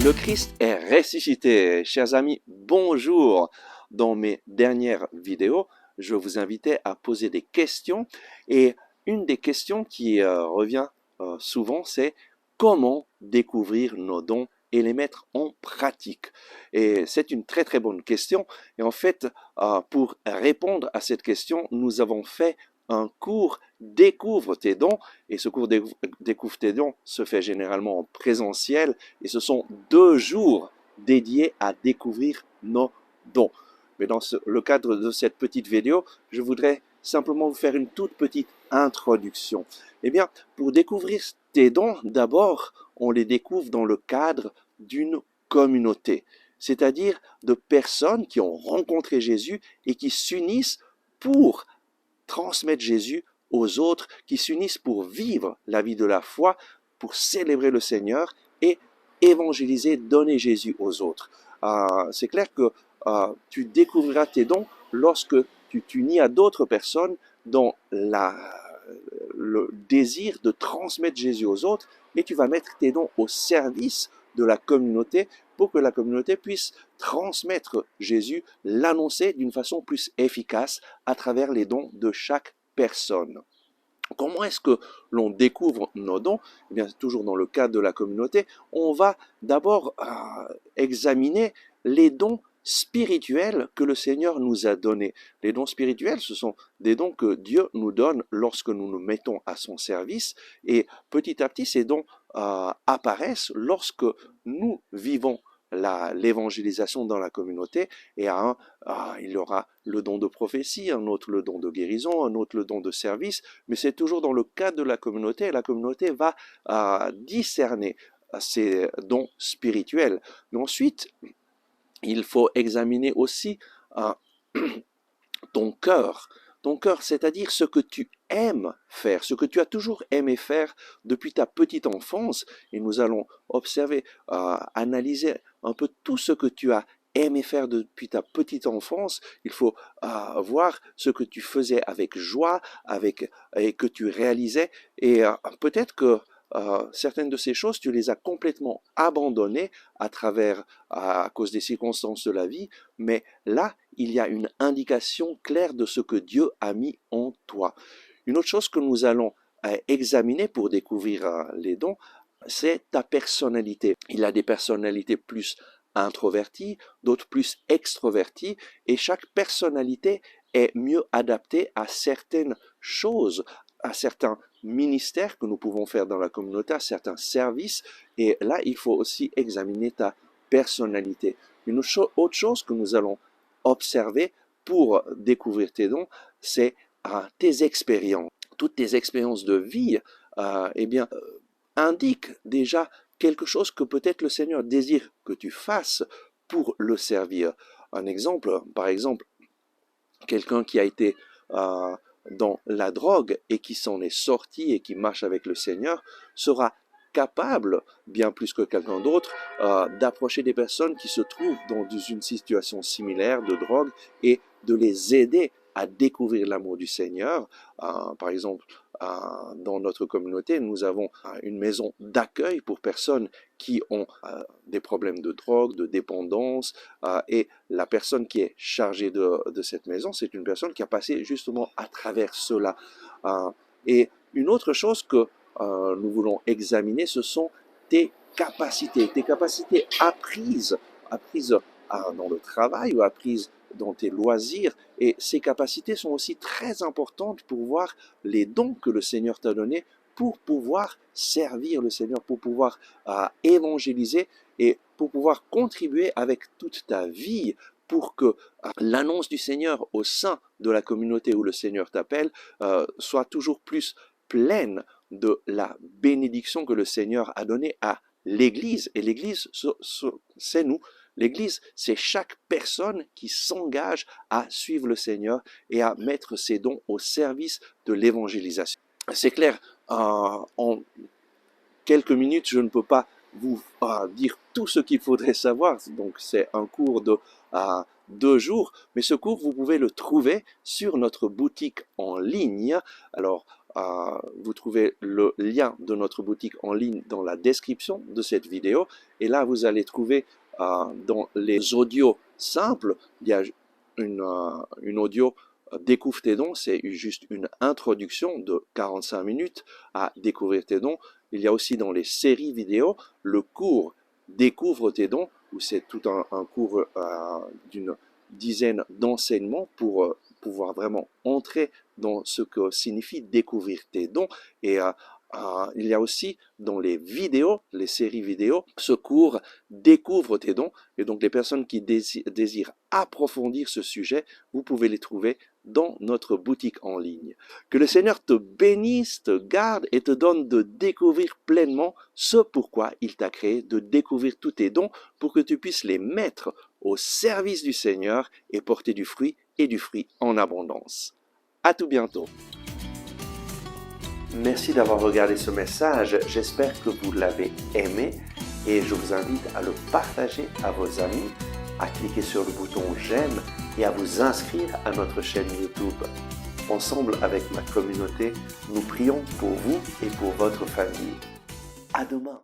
Le Christ est ressuscité. Chers amis, bonjour. Dans mes dernières vidéos, je vous invitais à poser des questions et une des questions qui revient souvent, c'est comment découvrir nos dons et les mettre en pratique. Et c'est une très très bonne question. Et en fait, pour répondre à cette question, nous avons fait un cours Découvre tes dons. Et ce cours Découvre tes dons se fait généralement en présentiel. Et ce sont 2 jours dédiés à découvrir nos dons. Mais dans le cadre de cette petite vidéo, je voudrais simplement vous faire une toute petite introduction. Eh bien, pour découvrir tes dons, d'abord, on les découvre dans le cadre d'une communauté, c'est-à-dire de personnes qui ont rencontré Jésus et qui s'unissent pour transmettre Jésus aux autres, qui s'unissent pour vivre la vie de la foi, pour célébrer le Seigneur et évangéliser, donner Jésus aux autres. C'est clair que tu découvriras tes dons lorsque tu t'unis à d'autres personnes dans le désir de transmettre Jésus aux autres, et tu vas mettre tes dons au service de la communauté pour que la communauté puisse transmettre Jésus, l'annoncer d'une façon plus efficace à travers les dons de chaque personne. Comment est-ce que l'on découvre nos dons? Eh bien, toujours dans le cadre de la communauté, on va d'abord examiner les dons spirituels que le Seigneur nous a donnés. Les dons spirituels, ce sont des dons que Dieu nous donne lorsque nous nous mettons à son service, et petit à petit, ces dons apparaissent lorsque nous vivons l'évangélisation dans la communauté, et il y aura le don de prophétie, un autre le don de guérison, un autre le don de service, mais c'est toujours dans le cadre de la communauté, et la communauté va discerner ces dons spirituels. Mais ensuite, il faut examiner aussi ton cœur. Ton cœur, c'est-à-dire ce que tu aimes faire, ce que tu as toujours aimé faire depuis ta petite enfance. Et nous allons observer, analyser un peu tout ce que tu as aimé faire depuis ta petite enfance. Il faut voir ce que tu faisais avec joie, et que tu réalisais. Et peut-être que certaines de ces choses, tu les as complètement abandonnées à cause des circonstances de la vie, mais là, il y a une indication claire de ce que Dieu a mis en toi. Une autre chose que nous allons examiner pour découvrir les dons, c'est ta personnalité. Il y a des personnalités plus introverties, d'autres plus extroverties, et chaque personnalité est mieux adaptée à certaines choses, à certains ministères que nous pouvons faire dans la communauté, à certains services, et là, il faut aussi examiner ta personnalité. Une autre chose que nous allons observer pour découvrir tes dons, c'est tes expériences. Toutes tes expériences de vie, indiquent déjà quelque chose que peut-être le Seigneur désire que tu fasses pour le servir. Un exemple, par exemple, quelqu'un qui a été dans la drogue et qui s'en est sorti et qui marche avec le Seigneur sera capable, bien plus que quelqu'un d'autre, d'approcher des personnes qui se trouvent dans une situation similaire de drogue et de les aider à découvrir l'amour du Seigneur. Par exemple, dans notre communauté, nous avons une maison d'accueil pour personnes qui ont des problèmes de drogue, de dépendance, et la personne qui est chargée de cette maison, c'est une personne qui a passé justement à travers cela. Et une autre chose que nous voulons examiner, ce sont tes capacités apprises dans le travail ou apprises dans tes loisirs. Et ces capacités sont aussi très importantes pour voir les dons que le Seigneur t'a donnés pour pouvoir servir le Seigneur, pour pouvoir évangéliser et pour pouvoir contribuer avec toute ta vie pour que l'annonce du Seigneur au sein de la communauté où le Seigneur t'appelle soit toujours plus pleine de la bénédiction que le Seigneur a donnée à l'Église. Et l'Église, c'est nous. L'Église, c'est chaque personne qui s'engage à suivre le Seigneur et à mettre ses dons au service de l'évangélisation. C'est clair, en quelques minutes, je ne peux pas vous dire tout ce qu'il faudrait savoir. Donc c'est un cours de 2 jours, mais ce cours, vous pouvez le trouver sur notre boutique en ligne. Alors, vous trouvez le lien de notre boutique en ligne dans la description de cette vidéo. Et là, vous allez trouver dans les audios simples, il y a une audio Découvre tes dons, c'est juste une introduction de 45 minutes à découvrir tes dons. Il y a aussi dans les séries vidéo le cours Découvre tes dons, où c'est tout un cours d'une dizaine d'enseignements pour pouvoir vraiment entrer dans ce que signifie découvrir tes dons. Et il y a aussi dans les vidéos, les séries vidéo, ce cours Découvre tes dons. Et donc les personnes qui désirent approfondir ce sujet, vous pouvez les trouver dans notre boutique en ligne. Que le Seigneur te bénisse, te garde et te donne de découvrir pleinement ce pourquoi il t'a créé, de découvrir tous tes dons pour que tu puisses les mettre au service du Seigneur et porter du fruit et du fruit en abondance. À tout bientôt. Merci d'avoir regardé ce message. J'espère que vous l'avez aimé et je vous invite à le partager à vos amis, à cliquer sur le bouton j'aime et à vous inscrire à notre chaîne YouTube. Ensemble avec ma communauté, nous prions pour vous et pour votre famille. À demain.